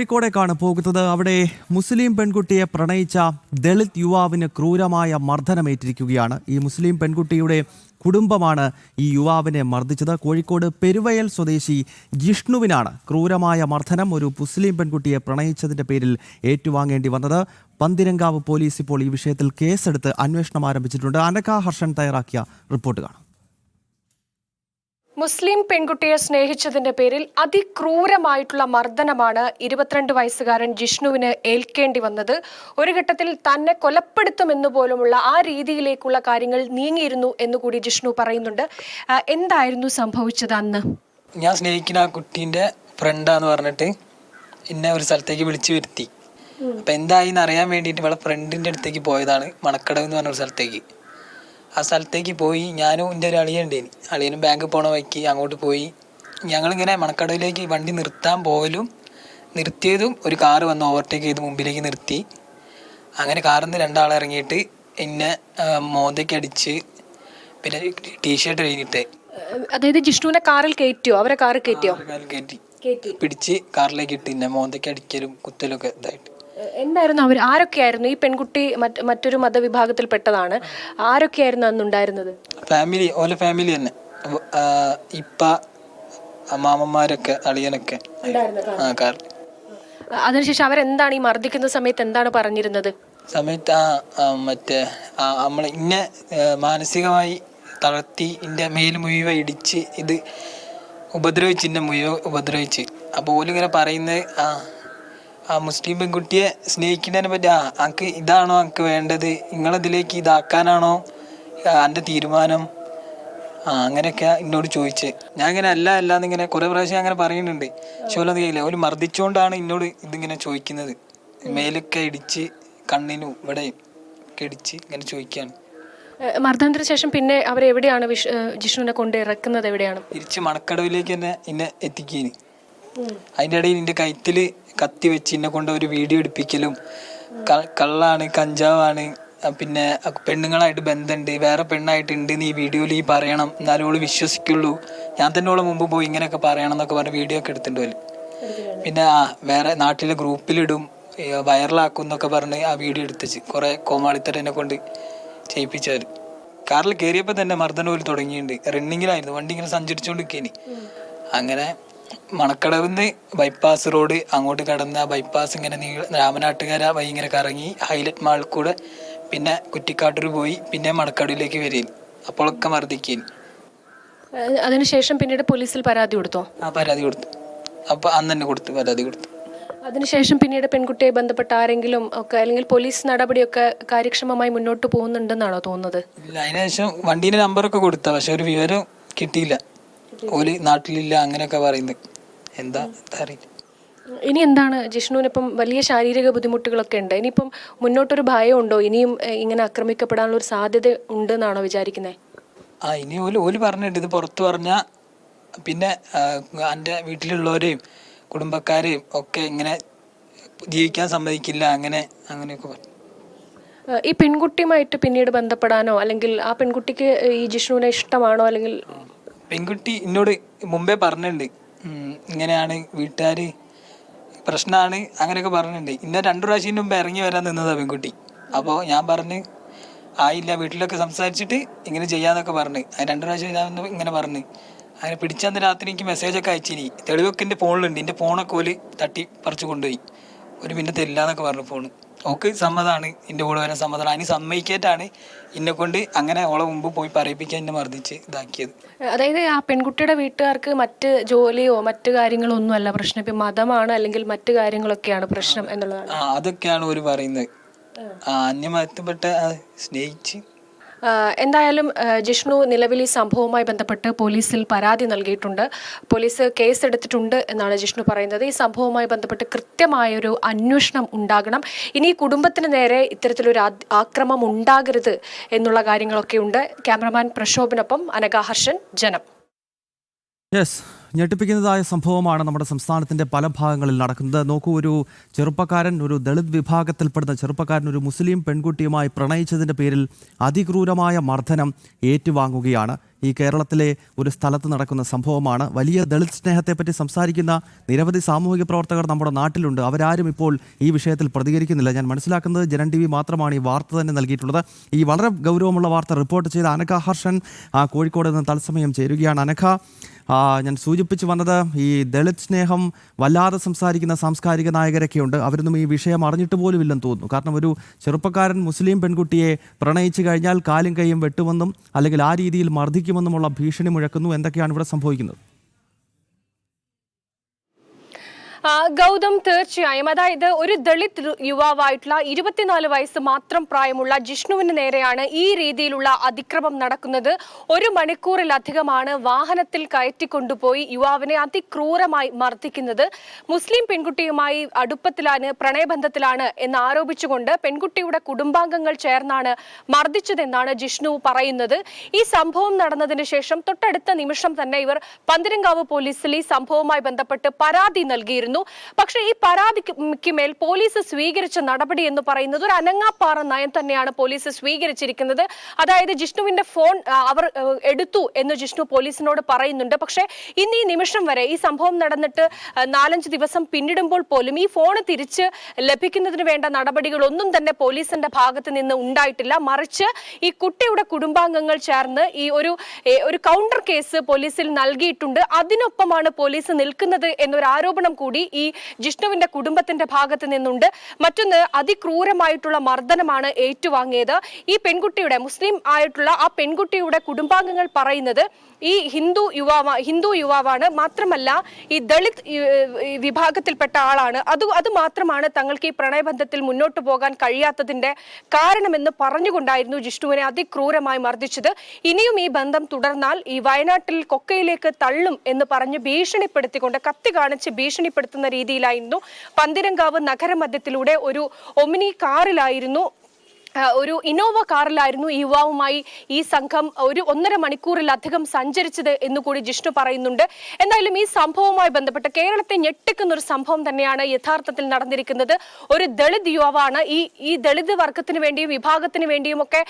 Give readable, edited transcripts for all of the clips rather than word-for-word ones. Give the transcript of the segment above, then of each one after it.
കോഴിക്കോടേക്കാണ് പോകുന്നത്. അവിടെ മുസ്ലിം പെൺകുട്ടിയെ പ്രണയിച്ച ദളിത് യുവാവിന് ക്രൂരമായ മർദ്ദനമേറ്റിരിക്കുകയാണ്. ഈ മുസ്ലിം പെൺകുട്ടിയുടെ കുടുംബമാണ് ഈ യുവാവിനെ മർദ്ദിച്ചത്. കോഴിക്കോട് പെരുവയൽ സ്വദേശി ജിഷ്ണുവിനാണ് ക്രൂരമായ മർദ്ദനം ഒരു മുസ്ലിം പെൺകുട്ടിയെ പ്രണയിച്ചതിന്റെ പേരിൽ ഏറ്റുവാങ്ങേണ്ടി വന്നത്. പന്തിരങ്കാവ് പോലീസ് ഇപ്പോൾ ഈ വിഷയത്തിൽ കേസെടുത്ത് അന്വേഷണം ആരംഭിച്ചിട്ടുണ്ട്. അനഘ ഹർഷൻ തയ്യാറാക്കിയ റിപ്പോർട്ട് കാണാം. മുസ്ലിം പെൺകുട്ടിയെ സ്നേഹിച്ചതിന്റെ പേരിൽ അതിക്രൂരമായിട്ടുള്ള മർദ്ദനമാണ് 22 വയസ്സുകാരൻ ജിഷ്ണുവിന് ഏൽക്കേണ്ടി വന്നത്. ഒരു ഘട്ടത്തിൽ തന്നെ കൊലപ്പെടുത്തുമെന്ന് പോലുമുള്ള ആ രീതിയിലേക്കുള്ള കാര്യങ്ങൾ നീങ്ങിയിരുന്നു എന്നുകൂടി ജിഷ്ണു പറയുന്നുണ്ട്. എന്തായിരുന്നു സംഭവിച്ചത് അന്ന്? ഞാൻ സ്നേഹിക്കുന്ന ആ കുട്ടീൻ്റെ ഫ്രണ്ടാന്ന് പറഞ്ഞിട്ട് എന്നെ ഒരു സ്ഥലത്തേക്ക് വിളിച്ചു വരുത്തി. അപ്പം എന്തായിന്ന് അറിയാൻ വേണ്ടിയിട്ട് ഇവളെ ഫ്രണ്ടിൻ്റെ അടുത്തേക്ക് പോയതാണ്. മണക്കടവ് എന്ന് പറഞ്ഞ ഒരു സ്ഥലത്തേക്ക്. ആ സ്ഥലത്തേക്ക് പോയി ഞാനും എൻ്റെ ഒരു അളിയനുണ്ടേനി. അളിയനും ബാങ്ക് പോണ വഴിക്ക് അങ്ങോട്ട് പോയി. ഞങ്ങളിങ്ങനെ മണക്കടവിലേക്ക് വണ്ടി നിർത്താൻ പോലും നിർത്തിയതും ഒരു കാറ് വന്ന് ഓവർടേക്ക് ചെയ്ത് മുമ്പിലേക്ക് നിർത്തി. അങ്ങനെ കാറിൽ നിന്ന് രണ്ടാളെ ഇറങ്ങിയിട്ട് എന്നെ മോന്തയ്ക്ക് അടിച്ച് പിന്നെ ടീഷർട്ട് കഴിഞ്ഞിട്ട് അതായത് ജിഷ്ണുവിനെ കാറിൽ കയറ്റിയോ? അവരെ കാറിൽ കയറ്റിയോ? കയറ്റി പിടിച്ച് കാറിലേക്ക് ഇട്ട് എന്നെ മോന്തയ്ക്ക് അടിക്കലും കുത്തലും ഒക്കെ ഇതായിട്ട്. എന്തായിരുന്നു അവർ? ആരൊക്കെയായിരുന്നു? ഈ പെൺകുട്ടി മറ്റൊരു മതവിഭാഗത്തിൽപ്പെട്ടതാണ്. ആരൊക്കെയായിരുന്നു അന്നുണ്ടായിരുന്നത്? ഫാമിലി, ഓല ഫാമിലി തന്നെ. ഇപ്പ മാമന്മാരൊക്കെ അളിയനൊക്കെ കാറിൽ. അതിനുശേഷം അവരെന്താണ് ഈ മർദ്ദിക്കുന്ന സമയത്ത് എന്താണ് പറഞ്ഞിരുന്നത്? സമയത്ത് മറ്റേ നമ്മൾ ഇന്നെ മാനസികമായി തളർത്തി എൻ്റെ മേൽ മുഴുവൻ ഇടിച്ച് ഇത് ഉപദ്രവിച്ച് എന്നെ മുഴുവൻ ഉപദ്രവിച്ച്. അപ്പോൾ ഓലിങ്ങനെ പറയുന്നത് ആ മുസ്ലിം പെൺകുട്ടിയെ സ്നേഹിക്കുന്നതിനെ പറ്റി അനക്ക് ഇതാണോ അനക്ക് വേണ്ടത്, നിങ്ങളിതിലേക്ക് ഇതാക്കാനാണോ എൻ്റെ തീരുമാനം, അങ്ങനെയൊക്കെ എന്നോട് ചോദിച്ച്. ഞാൻ ഇങ്ങനെ അല്ല എന്നിങ്ങനെ കുറേ പ്രാവശ്യം അങ്ങനെ പറയുന്നുണ്ട്. പക്ഷെ ഓലൊന്നും കഴിയില്ല. ഓല് മർദ്ദിച്ചുകൊണ്ടാണ് എന്നോട് ഇതിങ്ങനെ ചോദിക്കുന്നത്. മേലൊക്കെ ഇടിച്ച് കണ്ണിനും ഇവിടെയും ഒക്കെ ഇടിച്ച് ഇങ്ങനെ ചോദിക്കുകയാണ്. മർദ്ദനത്തിന് ശേഷം പിന്നെ അവരെവിടെയാണ് ജിഷ്ണുവിനെ കൊണ്ട് ഇറക്കുന്നത്? എവിടെയാണ്? തിരിച്ച് മണക്കടവിലേക്ക് തന്നെ എന്നെ എത്തിക്കേന്. അതിൻ്റെ ഇടയിൽ എൻ്റെ കഴുത്തിൽ കത്തി വെച്ച് എന്നെ കൊണ്ട് ഒരു വീഡിയോ എടുപ്പിക്കലും കള്ളാണ്, കഞ്ചാവാണ്, പിന്നെ പെണ്ണുങ്ങളായിട്ട് ബന്ധമുണ്ട്, വേറെ പെണ്ണായിട്ടുണ്ട്, നീ വീഡിയോയിൽ ഈ പറയണം എന്നാലും ഓള് വിശ്വസിക്കുള്ളൂ, ഞാൻ തന്നെ ഓളെ മുമ്പ് പോയി ഇങ്ങനെയൊക്കെ പറയണം എന്നൊക്കെ പറഞ്ഞ് വീഡിയോ ഒക്കെ എടുത്തിട്ടുണ്ട് പോലും. പിന്നെ വേറെ നാട്ടിലെ ഗ്രൂപ്പിലിടും, വൈറലാക്കും എന്നൊക്കെ പറഞ്ഞ് ആ വീഡിയോ എടുത്തിച്ച് കുറേ കോമാളിത്തരം എന്നെ കൊണ്ട് ചെയ്യിപ്പിച്ചവർ. കാറിൽ കയറിയപ്പോൾ തന്നെ മർദ്ദനം പോലും തുടങ്ങിയിട്ടുണ്ട്. റണ്ണിങ്ങിലായിരുന്നു, വണ്ടി ഇങ്ങനെ സഞ്ചരിച്ചുകൊണ്ടിരിക്കേനി. അങ്ങനെ മണക്കടവിന്ന് ബൈപ്പാസ് റോഡ് അങ്ങോട്ട് കടന്ന് ആ ബൈപ്പാസ് ഇങ്ങനെ രാമനാട്ടുകര വഴി ഇങ്ങനെ കറങ്ങി ഹൈലൈറ്റ് മാളിൽ കൂടെ പിന്നെ കുറ്റിക്കാട്ടൂർ പോയി പിന്നെ മണക്കടവിലേക്ക് വരികയും അപ്പോഴൊക്കെ മർദ്ദിക്കുകയും. അതിനുശേഷം പിന്നീട് പോലീസിൽ പരാതി കൊടുത്തോ? പരാതി കൊടുത്തു. അപ്പോൾ അന്ന് തന്നെ പരാതി കൊടുത്തു. അതിനുശേഷം പിന്നീട് പെൺകുട്ടിയെ ബന്ധപ്പെട്ട ആരെങ്കിലും ഒക്കെ അല്ലെങ്കിൽ പോലീസ് നടപടിയൊക്കെ കാര്യക്ഷമമായി മുന്നോട്ട് പോകുന്നുണ്ടെന്നാണോ തോന്നുന്നത്? ഇല്ല, അതിനുശേഷം വണ്ടീൻ്റെ നമ്പറൊക്കെ കൊടുത്ത, പക്ഷെ ഒരു വിവരം കിട്ടിയില്ല. ഓല് നാട്ടിലില്ല അങ്ങനെയൊക്കെ പറയുന്നത്. എന്താ അറിയില്ല. ഇനി എന്താണ് ജിഷ്ണുവിനിപ്പം വലിയ ശാരീരിക ബുദ്ധിമുട്ടുകളൊക്കെ ഉണ്ട്. ഇനിയിപ്പം മുന്നോട്ടൊരു ഭയം ഉണ്ടോ? ഇനിയും ഇങ്ങനെ ആക്രമിക്കപ്പെടാനുള്ള ഒരു സാധ്യത ഉണ്ട് എന്നാണോ വിചാരിക്കുന്നത്? ഇനി ഓല് പറഞ്ഞിട്ട് ഇത് പുറത്ത് പറഞ്ഞാൽ പിന്നെ എൻ്റെ വീട്ടിലുള്ളവരെയും കുടുംബക്കാരെയും ഒക്കെ ഇങ്ങനെ ജീവിക്കാൻ സമ്മതിക്കില്ല, അങ്ങനെയൊക്കെ പറഞ്ഞു. ഈ പെൺകുട്ടിയുമായിട്ട് പിന്നീട് ബന്ധപ്പെടാനോ അല്ലെങ്കിൽ ആ പെൺകുട്ടിക്ക് ഈ ജിഷ്ണുവിനെ ഇഷ്ടമാണോ? അല്ലെങ്കിൽ പെൺകുട്ടി എന്നോട് മുമ്പേ പറഞ്ഞിട്ടുണ്ട്, ഇങ്ങനെയാണ് വീട്ടുകാർ പ്രശ്നമാണ് അങ്ങനെയൊക്കെ പറഞ്ഞിട്ടുണ്ട്. ഇന്ന 2 പ്രാവശ്യം മുമ്പ് ഇറങ്ങി വരാൻ നിന്നതാണ് പെൺകുട്ടി. അപ്പോൾ ഞാൻ പറഞ്ഞ് ആയില്ല, വീട്ടിലൊക്കെ സംസാരിച്ചിട്ട് ഇങ്ങനെ ചെയ്യാന്നൊക്കെ പറഞ്ഞ് 2 പ്രാവശ്യം ഞാൻ ഇങ്ങനെ പറഞ്ഞ് അങ്ങനെ പിടിച്ചന്ന് രാത്രി എനിക്ക് മെസ്സേജൊക്കെ അയച്ചിനി. തെളിവൊക്കെ എൻ്റെ ഫോണിലുണ്ട്. എൻ്റെ ഫോണൊക്കെ ഓല് തട്ടി പറിച്ച് കൊണ്ടുപോയി. ഒരു പിന്നെ തരില്ലാന്നൊക്കെ പറഞ്ഞു ഫോണ്. ഓക്ക് സമ്മതമാണ്, എൻ്റെ കൂടെ വരാൻ സമ്മതമാണ്. അതിന് സമ്മതിക്കേറ്റാണ് എന്നെ കൊണ്ട് അങ്ങനെ ഓളെ മുമ്പ് പോയി പറയിപ്പിക്കാൻ എന്നെ മർദ്ദിച്ച് ഇതാക്കിയത്. അതായത് ആ പെൺകുട്ടിയുടെ വീട്ടുകാർക്ക് മറ്റ് ജോലിയോ മറ്റു കാര്യങ്ങളോ ഒന്നും അല്ല പ്രശ്നം, ഇപ്പം മതമാണ് അല്ലെങ്കിൽ മറ്റു കാര്യങ്ങളൊക്കെയാണ് പ്രശ്നം എന്നുള്ളതാണ്. അതൊക്കെയാണ് ഓര് പറയുന്നത്. അന്യമതത്തിൽപ്പെട്ട സ്നേഹിച്ച്. എന്തായാലും ജിഷ്ണു നിലവിൽ ഈ സംഭവവുമായി ബന്ധപ്പെട്ട് പോലീസിൽ പരാതി നൽകിയിട്ടുണ്ട്. പോലീസ് കേസെടുത്തിട്ടുണ്ട് എന്നാണ് ജിഷ്ണു പറയുന്നത്. ഈ സംഭവവുമായി ബന്ധപ്പെട്ട് കൃത്യമായൊരു അന്വേഷണം ഉണ്ടാകണം. ഇനി കുടുംബത്തിന് നേരെ ഇത്തരത്തിലൊരു ആക്രമണം ഉണ്ടാകരുത് എന്നുള്ള കാര്യങ്ങളൊക്കെ ഉണ്ട്. ക്യാമറമാൻ പ്രക്ഷോഭിനൊപ്പം അനഘ ഹർഷൻ, ജനം. ഞെട്ടിപ്പിക്കുന്നതായ സംഭവമാണ് നമ്മുടെ സംസ്ഥാനത്തിൻ്റെ പല ഭാഗങ്ങളിൽ നടക്കുന്നത്. നോക്കൂ, ഒരു ചെറുപ്പക്കാരൻ, ഒരു ദളിത് വിഭാഗത്തിൽപ്പെടുന്ന ചെറുപ്പക്കാരൻ ഒരു മുസ്ലിം പെൺകുട്ടിയുമായി പ്രണയിച്ചതിൻ്റെ പേരിൽ അതിക്രൂരമായ മർദ്ദനം ഏറ്റുവാങ്ങുകയാണ്. ഈ കേരളത്തിലെ ഒരു സ്ഥലത്ത് നടക്കുന്ന സംഭവമാണ്. വലിയ ദളിത് സ്നേഹത്തെപ്പറ്റി സംസാരിക്കുന്ന നിരവധി സാമൂഹിക പ്രവർത്തകർ നമ്മുടെ നാട്ടിലുണ്ട്. അവരാരും ഇപ്പോൾ ഈ വിഷയത്തിൽ പ്രതികരിക്കുന്നില്ല. ഞാൻ മനസ്സിലാക്കുന്നത് ജനൻ TV മാത്രമാണ് ഈ വാർത്ത തന്നെ നൽകിയിട്ടുള്ളത്. ഈ വളരെ ഗൗരവമുള്ള വാർത്ത റിപ്പോർട്ട് ചെയ്ത അനഘ ഹർഷൻ കോഴിക്കോട് നിന്ന് തത്സമയം ചേരുകയാണ്. അനഘ, ഞാൻ സൂചിപ്പിച്ചു വന്നത് ഈ ദളിത് സ്നേഹം വല്ലാതെ സംസാരിക്കുന്ന സാംസ്കാരിക നായകരൊക്കെയുണ്ട്. അവരൊന്നും ഈ വിഷയം അറിഞ്ഞിട്ട് പോലും ഇല്ലെന്ന് തോന്നുന്നു. കാരണം ഒരു ചെറുപ്പക്കാരൻ മുസ്ലിം പെൺകുട്ടിയെ പ്രണയിച്ചു കഴിഞ്ഞാൽ കാലും കൈയും വെട്ടുമെന്നും അല്ലെങ്കിൽ ആ രീതിയിൽ മർദ്ദിക്കുമെന്നുമുള്ള ഭീഷണി മുഴക്കുന്നു. എന്തൊക്കെയാണ് ഇവിടെ സംഭവിക്കുന്നത്? ഗൗതം, തീർച്ചയായും അതായത് ഒരു ദളിത് യുവാവായിട്ടുള്ള 24 വയസ്സ് മാത്രം പ്രായമുള്ള ജിഷ്ണുവിന് നേരെയാണ് ഈ രീതിയിലുള്ള അതിക്രമം നടക്കുന്നത്. 1 മണിക്കൂറിലധികമാണ് വാഹനത്തിൽ കയറ്റിക്കൊണ്ടുപോയി യുവാവിനെ അതിക്രൂരമായി മർദ്ദിക്കുന്നത്. മുസ്ലിം പെൺകുട്ടിയുമായി അടുപ്പത്തിലാണ്, പ്രണയബന്ധത്തിലാണ് എന്ന് ആരോപിച്ചുകൊണ്ട് പെൺകുട്ടിയുടെ കുടുംബാംഗങ്ങൾ ചേർന്നാണ് മർദ്ദിച്ചതെന്നാണ് ജിഷ്ണു പറയുന്നത്. ഈ സംഭവം നടന്നതിന് ശേഷം തൊട്ടടുത്ത നിമിഷം തന്നെ ഇവർ പന്തീരങ്കാവ് പോലീസിൽ ഈ സംഭവവുമായി ബന്ധപ്പെട്ട് പരാതി നൽകിയിരുന്നു. പക്ഷേ ഈ പരാതിക്ക് മേൽ പോലീസ് സ്വീകരിച്ച നടപടി എന്ന് പറയുന്നത് ഒരു അനങ്ങാപ്പാറ നയം തന്നെയാണ് പോലീസ് സ്വീകരിച്ചിരിക്കുന്നത്. അതായത് ജിഷ്ണുവിന്റെ ഫോൺ അവർ എടുത്തു എന്ന് ജിഷ്ണു പോലീസിനോട് പറയുന്നുണ്ട്. പക്ഷേ ഇന്ന് ഈ നിമിഷം വരെ ഈ സംഭവം നടന്നിട്ട് 4-5 ദിവസം പിന്നിടുമ്പോൾ പോലും ഈ ഫോൺ തിരിച്ച് ലഭിക്കുന്നതിന് വേണ്ട നടപടികളൊന്നും തന്നെ പോലീസിന്റെ ഭാഗത്ത് നിന്ന് ഉണ്ടായിട്ടില്ല. മറിച്ച് ഈ കുട്ടിയുടെ കുടുംബാംഗങ്ങൾ ചേർന്ന് ഈ ഒരു കൗണ്ടർ കേസ് പോലീസിൽ നൽകിയിട്ടുണ്ട്. അതിനൊപ്പമാണ് പോലീസ് നിൽക്കുന്നത് എന്നൊരു ആരോപണം കൂടി ഈ ജിഷ്ണുവിന്റെ കുടുംബത്തിന്റെ ഭാഗത്ത് നിന്നുണ്ട്. മറ്റൊന്ന്, അതിക്രൂരമായിട്ടുള്ള മർദ്ദനമാണ് ഏറ്റുവാങ്ങിയത്. ഈ പെൺകുട്ടിയുടെ, മുസ്ലിം ആയിട്ടുള്ള ആ പെൺകുട്ടിയുടെ കുടുംബാംഗങ്ങൾ പറയുന്നത് ഈ ഹിന്ദു യുവാവാണ്, മാത്രമല്ല ഈ ദളിത് വിഭാഗത്തിൽപ്പെട്ട ആളാണ്. അത് മാത്രമാണ് തങ്ങൾക്ക് ഈ പ്രണയബന്ധത്തിൽ മുന്നോട്ട് പോകാൻ കഴിയാത്തതിന്റെ കാരണമെന്ന് പറഞ്ഞുകൊണ്ടായിരുന്നു ജിഷ്ണുവിനെ അതിക്രൂരമായി മർദ്ദിച്ചത്. ഇനിയും ഈ ബന്ധം തുടർന്നാൽ ഈ വയനാട്ടിൽ കൊക്കയിലേക്ക് തള്ളും എന്ന് പറഞ്ഞ് ഭീഷണിപ്പെടുത്തിക്കൊണ്ട്, കത്തി കാണിച്ച് ഭീഷണിപ്പെടുത്തുന്ന രീതിയിലായിരുന്നു പന്തീരങ്കാവ് നഗരമധ്യത്തിലൂടെ ഒരു ഒമിനി കാറിലായിരുന്നു, ഒരു ഇന്നോവ കാറിലായിരുന്നു ഈ യുവാവുമായി ഈ സംഘം 1.5 മണിക്കൂറിലധികം സഞ്ചരിച്ചത് എന്നുകൂടി ജിഷ്ണു പറയുന്നുണ്ട്. എന്തായാലും ഈ സംഭവവുമായി ബന്ധപ്പെട്ട് കേരളത്തെ ഞെട്ടിക്കുന്ന ഒരു സംഭവം തന്നെയാണ് യഥാർത്ഥത്തിൽ നടന്നിരിക്കുന്നത്. ഒരു ദളിത് യുവാവാണ്. ഈ ദളിത് വർഗത്തിന് വേണ്ടിയും വിഭാഗത്തിന് വേണ്ടിയും ഒക്കെ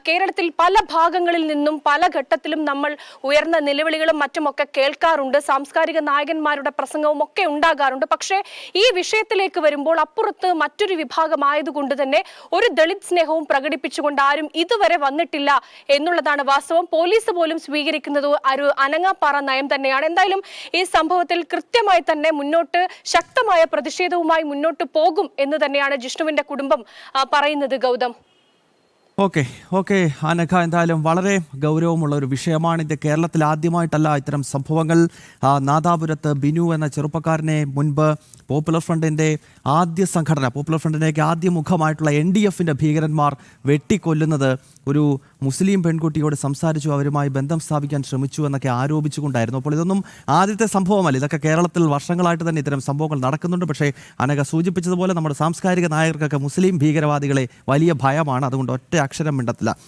കേരളത്തിൽ പല ഭാഗങ്ങളിൽ നിന്നും പല ഘട്ടത്തിലും നമ്മൾ ഉയർന്ന നിലവിളികളും മറ്റുമൊക്കെ കേൾക്കാറുണ്ട്. സാംസ്കാരിക നായകന്മാരുടെ പ്രസംഗവും ഒക്കെ ഉണ്ടാകാറുണ്ട്. പക്ഷേ ഈ വിഷയത്തിലേക്ക് വരുമ്പോൾ അപ്പുറത്ത് മറ്റൊരു വിഭാഗമായതുകൊണ്ട് തന്നെ ഒരു ദളിത് സ്നേഹവും പ്രകടിപ്പിച്ചുകൊണ്ട് ആരും ഇതുവരെ വന്നിട്ടില്ല എന്നുള്ളതാണ് വാസ്തവം. പോലീസ് പോലും സ്വീകരിക്കുന്നത് ഒരു അനങ്ങാപ്പാറ നയം തന്നെയാണ്. എന്തായാലും ഈ സംഭവത്തിൽ കൃത്യമായി തന്നെ മുന്നോട്ട് ശക്തമായ പ്രതിഷേധവുമായി മുന്നോട്ട് പോകും എന്ന് തന്നെയാണ് ജിഷ്ണുവിന്റെ കുടുംബം പറയുന്നത്. ഗൗതം. ഓക്കെ അനഘ, എന്തായാലും വളരെ ഗൗരവമുള്ള ഒരു വിഷയമാണ് ഇത്. കേരളത്തിൽ ആദ്യമായിട്ടല്ല ഇത്തരം സംഭവങ്ങൾ. നാദാപുരത്ത് ബിനു എന്ന ചെറുപ്പക്കാരനെ മുൻപ് പോപ്പുലർ ഫ്രണ്ടിൻ്റെ ആദ്യ സംഘടന, പോപ്പുലർ ഫ്രണ്ടിലേക്ക് ആദ്യ മുഖമായിട്ടുള്ള NDFന്റെ ഭീകരന്മാർ വെട്ടിക്കൊല്ലുന്നത് ഒരു മുസ്ലിം പെൺകുട്ടിയോട് സംസാരിച്ചു, അവരുമായി ബന്ധം സ്ഥാപിക്കാൻ ശ്രമിച്ചു എന്നൊക്കെ ആരോപിച്ചുകൊണ്ടായിരുന്നു. അപ്പോൾ ഇതൊന്നും ആദ്യത്തെ സംഭവമല്ല. ഇതൊക്കെ കേരളത്തിൽ വർഷങ്ങളായിട്ട് തന്നെ ഇത്തരം സംഭവങ്ങൾ നടക്കുന്നുണ്ട്. പക്ഷേ അനഘ സൂചിപ്പിച്ചതുപോലെ നമ്മുടെ സാംസ്കാരിക നായകർക്കൊക്കെ മുസ്ലിം ഭീകരവാദികളെ വലിയ ഭയമാണ്. അതുകൊണ്ട് ഒറ്റ അക്ഷരം മിണ്ടത്തില്ല.